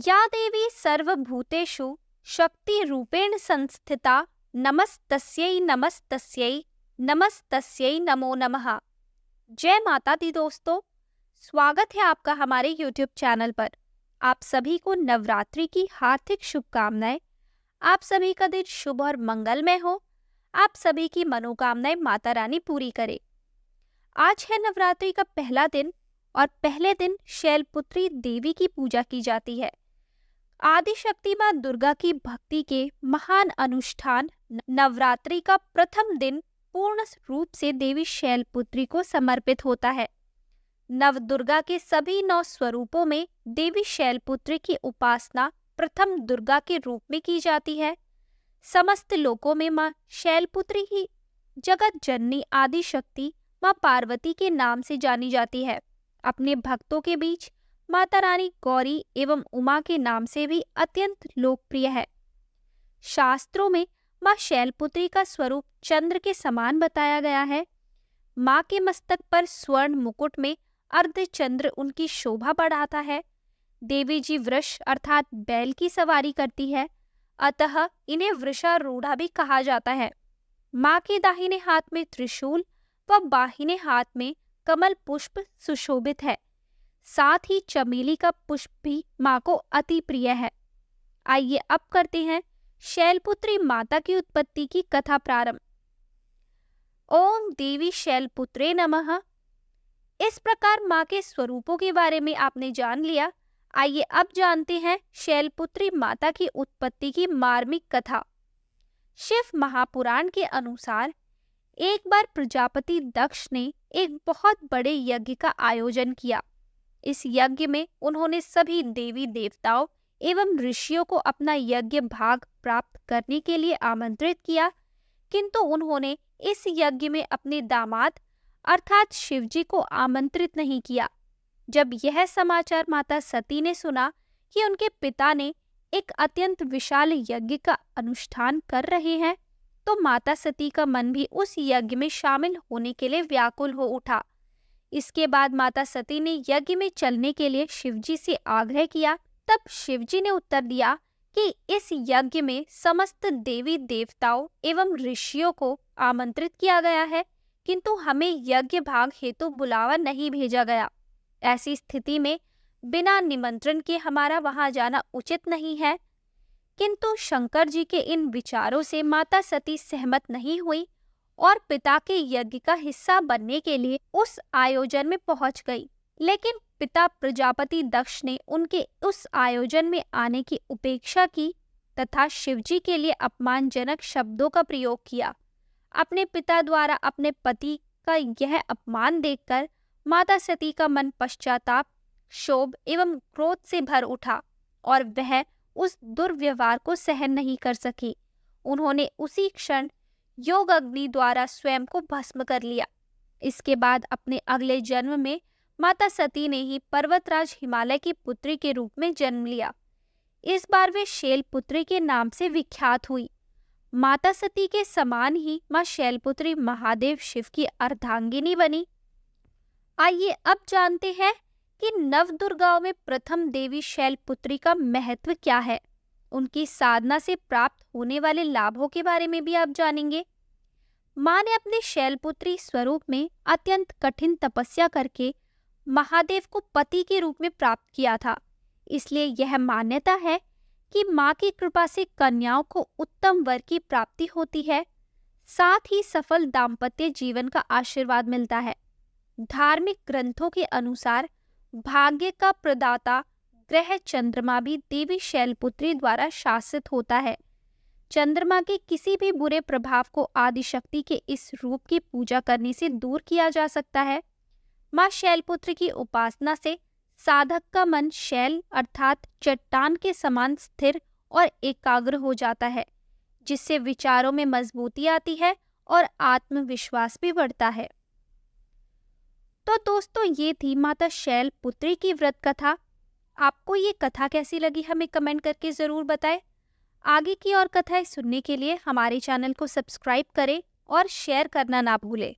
या देवी सर्वभूतेषु शक्तिरूपेण संस्थिता नमस्तस्यै नमस्तस्यै नमस्तस्यै नमो नमः। जय माता दी दोस्तों, स्वागत है आपका हमारे YouTube चैनल पर। आप सभी को नवरात्रि की हार्दिक शुभकामनाएं। आप सभी का दिन शुभ और मंगलमय हो। आप सभी की मनोकामनाएं माता रानी पूरी करे। आज है नवरात्रि का पहला दिन और पहले दिन शैलपुत्री देवी की पूजा की जाती है। आदि शक्ति मां दुर्गा की भक्ति के महान अनुष्ठान नवरात्रि का प्रथम दिन पूर्ण रूप से देवी शैलपुत्री को समर्पित होता है। नव दुर्गा के सभी 9 स्वरूपों में देवी शैलपुत्री की उपासना प्रथम दुर्गा के रूप में की जाती है। समस्त लोकों में मां शैलपुत्री ही जगत जननी आदि शक्ति मां पार्वती के नाम से जानी जाती है। अपने भक्तों के बीच माता रानी गौरी एवं उमा के नाम से भी अत्यंत लोकप्रिय है। शास्त्रों में मां शैलपुत्री का स्वरूप चंद्र के समान बताया गया है। मां के मस्तक पर स्वर्ण मुकुट में अर्धचंद्र उनकी शोभा बढ़ाता है। देवी जी वृष अर्थात बैल की सवारी करती है, अतः इन्हें वृषारूढ़ा भी कहा जाता है। मां के दाहिने हाथ में त्रिशूल व बाहिने हाथ में कमल पुष्प सुशोभित है। साथ ही चमेली का पुष्प भी मां को अति प्रिय है। आइए अब करते हैं शैलपुत्री माता की उत्पत्ति की कथा प्रारंभ। ओम देवी शैलपुत्रे नमः। इस प्रकार मां के स्वरूपों के बारे में आपने जान लिया। आइए अब जानते हैं शैलपुत्री माता की उत्पत्ति की मार्मिक कथा। शिव महापुराण के अनुसार एक बार प्रजापति दक्ष ने एक बहुत बड़े यज्ञ का आयोजन किया। इस यज्ञ में उन्होंने सभी देवी देवताओं एवं ऋषियों को अपना यज्ञ भाग प्राप्त करने के लिए आमंत्रित किया, किंतु उन्होंने इस यज्ञ में अपने दामाद अर्थात शिवजी को आमंत्रित नहीं किया। जब यह समाचार माता सती ने सुना कि उनके पिता ने एक अत्यंत विशाल यज्ञ का अनुष्ठान कर रहे हैं, तो माता सती का मन भी उस यज्ञ में शामिल होने के लिए व्याकुल हो उठा। इसके बाद माता सती ने यज्ञ में चलने के लिए शिवजी से आग्रह किया। तब शिवजी ने उत्तर दिया कि इस यज्ञ में समस्त देवी देवताओं एवं ऋषियों को आमंत्रित किया गया है, किंतु हमें यज्ञ भाग हेतु बुलावा नहीं भेजा गया। ऐसी स्थिति में बिना निमंत्रण के हमारा वहां जाना उचित नहीं है। किंतु शंकर जी के इन विचारों से माता सती सहमत नहीं हुई और पिता के यज्ञ का हिस्सा बनने के लिए उस आयोजन में पहुंच गई। लेकिन पिता प्रजापति दक्ष ने उनके उस आयोजन में आने की उपेक्षा की तथा शिवजी के लिए अपमानजनक शब्दों का प्रयोग किया। अपने पिता द्वारा अपने पति का यह अपमान देखकर माता सती का मन पश्चाताप, क्षोभ एवं क्रोध से भर उठा और वह उस दुर्व्यवहार को सहन नहीं कर सकी। उन्होंने उसी क्षण योग अग्नि द्वारा स्वयं को भस्म कर लिया। इसके बाद अपने अगले जन्म में माता सती ने ही पर्वतराज हिमालय की पुत्री के रूप में जन्म लिया। इस बार वे शैलपुत्री के नाम से विख्यात हुई। माता सती के समान ही मां शैलपुत्री महादेव शिव की अर्धांगिनी बनी। आइए अब जानते हैं कि नव दुर्गाओं में प्रथम देवी शैलपुत्री का महत्व क्या है। उनकी साधना से प्राप्त होने वाले लाभों के बारे में भी आप जानेंगे। मां ने अपने शैलपुत्री स्वरूप में अत्यंत कठिन तपस्या करके महादेव को पति के रूप में प्राप्त किया था। इसलिए यह मान्यता है कि मां की कृपा से कन्याओं को उत्तम वर की प्राप्ति होती है, साथ ही सफल दाम्पत्य जीवन का आशीर्वाद मिलता है। धार्मिक ग्रंथों के अनुसार भाग्य का प्रदाता ग्रह चंद्रमा भी देवी शैलपुत्री द्वारा शासित होता है। चंद्रमा के किसी भी बुरे प्रभाव को आदिशक्ति के इस रूप की पूजा करने से दूर किया जा सकता है। मां शैलपुत्री की उपासना से साधक का मन शैल अर्थात चट्टान के समान स्थिर और एकाग्र हो जाता है, जिससे विचारों में मजबूती आती है और आत्मविश्वास भी बढ़ता है। तो दोस्तों, ये थी माता शैलपुत्री की व्रत कथा। आपको ये कथा कैसी लगी हमें कमेंट करके ज़रूर बताएं। आगे की और कथाएं सुनने के लिए हमारे चैनल को सब्सक्राइब करें और शेयर करना ना भूलें।